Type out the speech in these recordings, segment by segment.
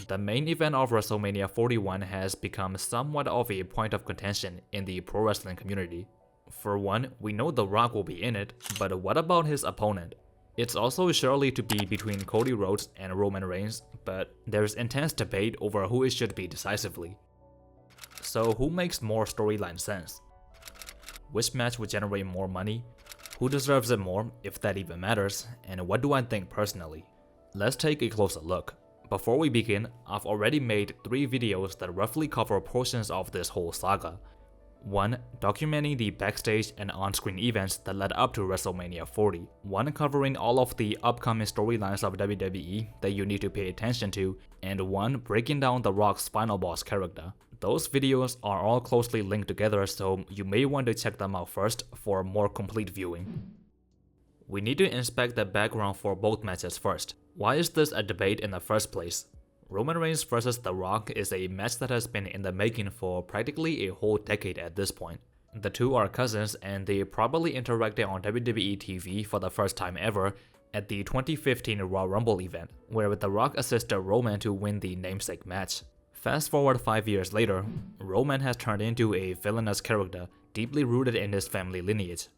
The main event of WrestleMania 41 has become somewhat of a point of contention in the pro wrestling community. For one, we know The Rock will be in it, but what about his opponent? It's also surely to be between Cody Rhodes and Roman Reigns, but there's intense debate over who it should be decisively. So who makes more storyline sense? Which match would generate more money? Who deserves it more, if that even matters? And what do I think personally? Let's take a closer look. Before we begin, I've already made 3 videos that roughly cover portions of this whole saga. 1. Documenting the backstage and on-screen events that led up to WrestleMania 40. 1. Covering all of the upcoming storylines of WWE that you need to pay attention to. And 1. Breaking down The Rock's final boss character. Those videos are all closely linked together, so you may want to check them out first for more complete viewing. We need to inspect the background for both matches first. Why is this a debate in the first place? Roman Reigns vs. The Rock is a match that has been in the making for practically a whole decade at this point. The two are cousins and they probably interacted on WWE TV for the first time ever at the 2015 Royal Rumble event, where The Rock assisted Roman to win the namesake match. Fast forward 5 years later, Roman has turned into a villainous character deeply rooted in his family lineage.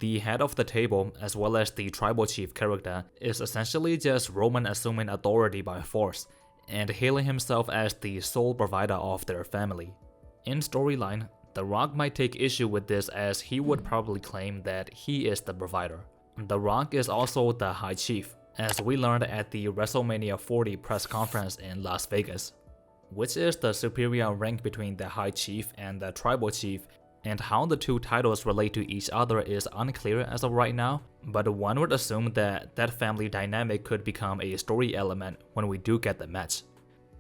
The head of the table, as well as the tribal chief character, is essentially just Roman assuming authority by force and hailing himself as the sole provider of their family. In storyline, The Rock might take issue with this as he would probably claim that he is the provider. The Rock is also the High Chief, as we learned at the WrestleMania 40 press conference in Las Vegas. Which is the superior rank between the High Chief and the Tribal Chief, and how the two titles relate to each other is unclear as of right now, but one would assume that that family dynamic could become a story element when we do get the match.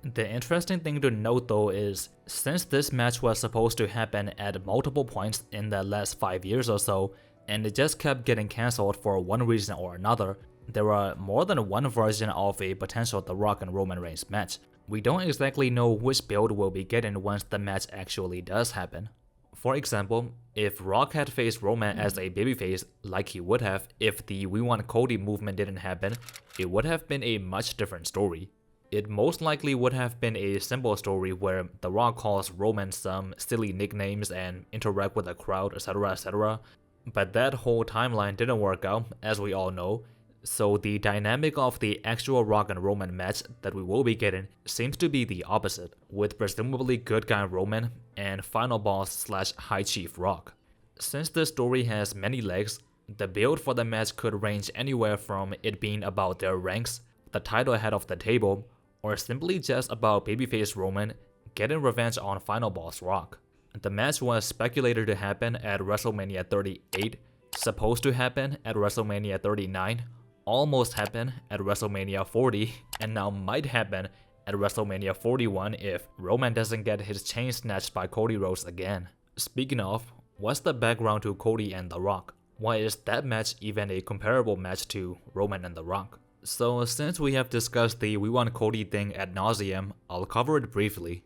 The interesting thing to note though is, since this match was supposed to happen at multiple points in the last 5 years or so, and it just kept getting cancelled for one reason or another, there are more than one version of a potential The Rock and Roman Reigns match. We don't exactly know which build we'll be getting once the match actually does happen. For example, if Rock had faced Roman as a babyface like he would have if the We Want Cody movement didn't happen, it would have been a much different story. It most likely would have been a simple story where The Rock calls Roman some silly nicknames and interact with the crowd, etc. But that whole timeline didn't work out, as we all know, so the dynamic of the actual Rock and Roman match that we will be getting seems to be the opposite, with presumably good guy Roman and final boss / High Chief Rock. Since this story has many legs, the build for the match could range anywhere from it being about their ranks, the title head of the table, or simply just about babyface Roman getting revenge on final boss Rock. The match was speculated to happen at WrestleMania 38, supposed to happen at WrestleMania 39, almost happened at WrestleMania 40, and now might happen at WrestleMania 41 if Roman doesn't get his chain snatched by Cody Rhodes again. Speaking of, what's the background to Cody and The Rock? Why is that match even a comparable match to Roman and The Rock? So since we have discussed the We Want Cody thing ad nauseum, I'll cover it briefly.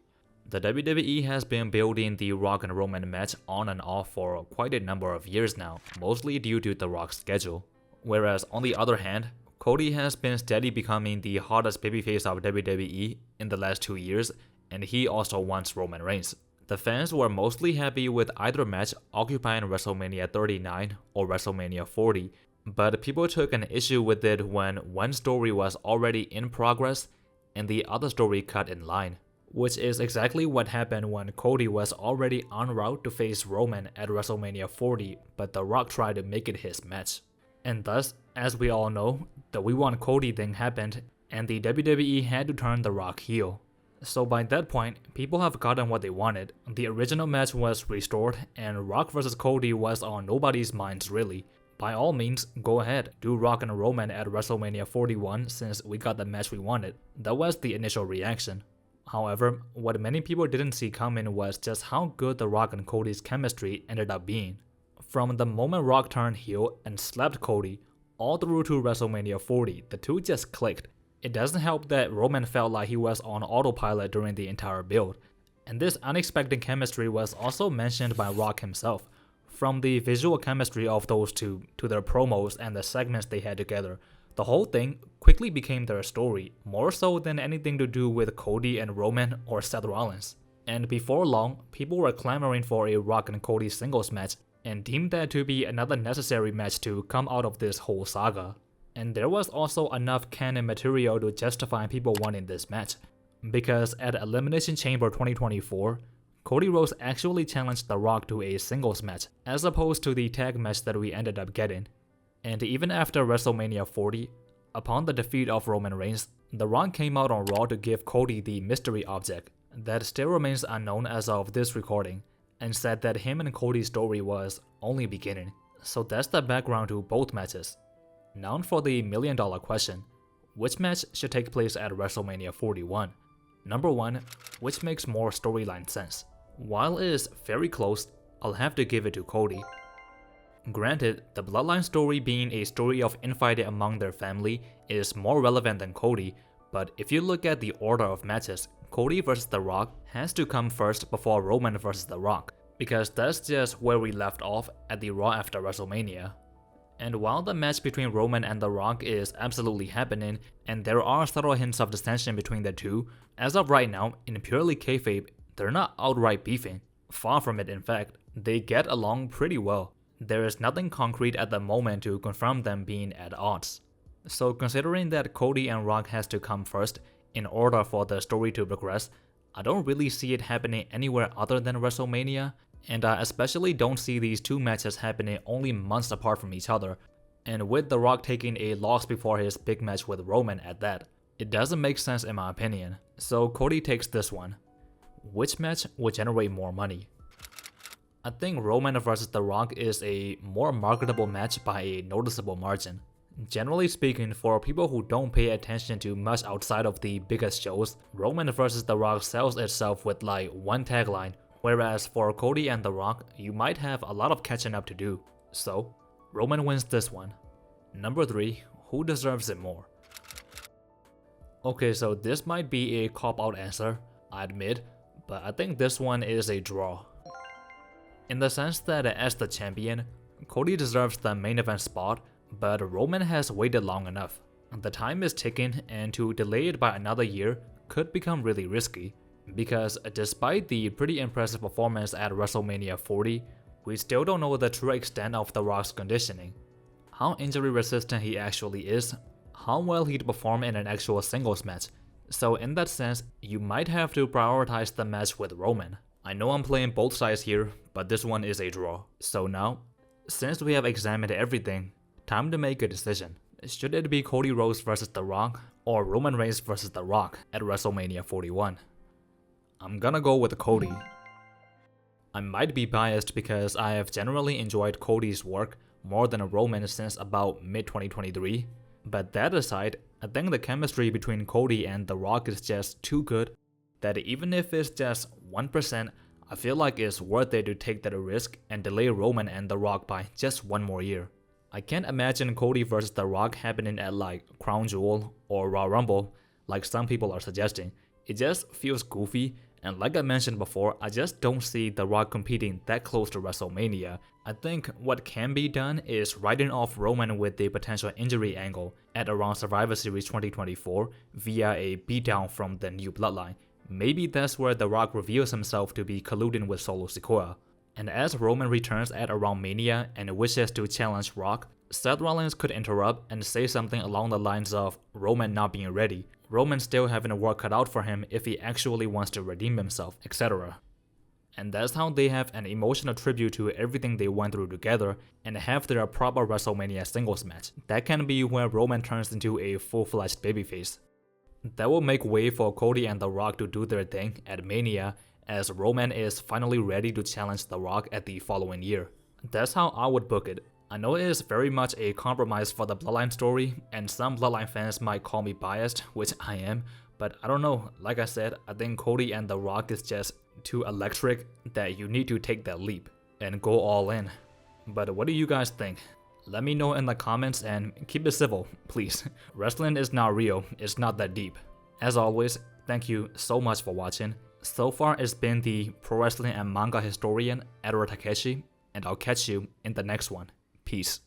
The WWE has been building the Rock and Roman match on and off for quite a number of years now, mostly due to The Rock's schedule. Whereas on the other hand, Cody has been steadily becoming the hottest babyface of WWE in the last 2 years, and he also wants Roman Reigns. The fans were mostly happy with either match occupying WrestleMania 39 or WrestleMania 40, but people took an issue with it when one story was already in progress and the other story cut in line, which is exactly what happened when Cody was already en route to face Roman at WrestleMania 40, but The Rock tried to make it his match. And thus, as we all know, the We Want Cody thing happened, and the WWE had to turn The Rock heel. So by that point, people have gotten what they wanted. The original match was restored, and Rock vs Cody was on nobody's minds really. By all means, go ahead, do Rock and Roman at WrestleMania 41 since we got the match we wanted. That was the initial reaction. However, what many people didn't see coming was just how good The Rock and Cody's chemistry ended up being. From the moment Rock turned heel and slapped Cody, all through to WrestleMania 40, the two just clicked. It doesn't help that Roman felt like he was on autopilot during the entire build. And this unexpected chemistry was also mentioned by Rock himself. From the visual chemistry of those two to their promos and the segments they had together, The whole thing quickly became their story, more so than anything to do with Cody and Roman or Seth Rollins. And before long, people were clamoring for a Rock and Cody singles match and deemed that to be another necessary match to come out of this whole saga. And there was also enough canon material to justify people wanting this match, because at Elimination Chamber 2024, Cody Rhodes actually challenged The Rock to a singles match, as opposed to the tag match that we ended up getting. And even after WrestleMania 40, upon the defeat of Roman Reigns, The Rock came out on Raw to give Cody the mystery object that still remains unknown as of this recording, and said that him and Cody's story was only beginning. So that's the background to both matches. Now for the million-dollar question: which match should take place at WrestleMania 41? Number 1, which makes more storyline sense? While it is very close, I'll have to give it to Cody. Granted, the Bloodline story being a story of infighting among their family is more relevant than Cody, but if you look at the order of matches, Cody vs. The Rock has to come first before Roman vs. The Rock, because that's just where we left off at the Raw after WrestleMania. And while the match between Roman and The Rock is absolutely happening, and there are subtle hints of dissension between the two, as of right now, in purely kayfabe, they're not outright beefing. Far from it, in fact. They get along pretty well. There is nothing concrete at the moment to confirm them being at odds. So considering that Cody and Rock has to come first in order for the story to progress, I don't really see it happening anywhere other than WrestleMania, and I especially don't see these two matches happening only months apart from each other, and with The Rock taking a loss before his big match with Roman at that. It doesn't make sense in my opinion, so Cody takes this one. Which match would generate more money? I think Roman vs. The Rock is a more marketable match by a noticeable margin. Generally speaking, for people who don't pay attention to much outside of the biggest shows, Roman vs. The Rock sells itself with like one tagline, whereas for Cody and The Rock, you might have a lot of catching up to do. So, Roman wins this one. Number 3, who deserves it more? Okay, so this might be a cop-out answer, I admit, but I think this one is a draw. In the sense that as the champion, Cody deserves the main event spot, but Roman has waited long enough. The time is ticking, and to delay it by another year could become really risky, because despite the pretty impressive performance at WrestleMania 40, we still don't know the true extent of The Rock's conditioning. How injury resistant he actually is, how well he'd perform in an actual singles match. So in that sense, you might have to prioritize the match with Roman. I know I'm playing both sides here, but this one is a draw. So now, since we have examined everything, time to make a decision. Should it be Cody Rhodes vs. The Rock, or Roman Reigns vs. The Rock at WrestleMania 41? I'm gonna go with Cody. I might be biased because I have generally enjoyed Cody's work more than Roman since about mid-2023, but that aside, I think the chemistry between Cody and The Rock is just too good that even if it's just 1%, I feel like it's worth it to take that risk and delay Roman and The Rock by just one more year. I can't imagine Cody vs. The Rock happening at like Crown Jewel or Royal Rumble like some people are suggesting. It just feels goofy, and like I mentioned before, I just don't see The Rock competing that close to WrestleMania. I think what can be done is writing off Roman with the potential injury angle at around Survivor Series 2024 via a beatdown from the new bloodline. Maybe that's where The Rock reveals himself to be colluding with Solo Sikoa. And as Roman returns at around Mania and wishes to challenge Rock, Seth Rollins could interrupt and say something along the lines of Roman not being ready, Roman still having a work cut out for him if he actually wants to redeem himself, etc. And that's how they have an emotional tribute to everything they went through together and have their proper WrestleMania singles match. That can be where Roman turns into a full-fledged babyface. That will make way for Cody and The Rock to do their thing at Mania, as Roman is finally ready to challenge The Rock at the following year. That's how I would book it. I know it is very much a compromise for the Bloodline story, and some Bloodline fans might call me biased, which I am, but I don't know, like I said, I think Cody and The Rock is just too electric that you need to take that leap and go all in. But what do you guys think? Let me know in the comments and keep it civil, please. Wrestling is not real, it's not that deep. As always, thank you so much for watching. So far it's been the pro wrestling and manga historian Edward Takeshi, and I'll catch you in the next one. Peace.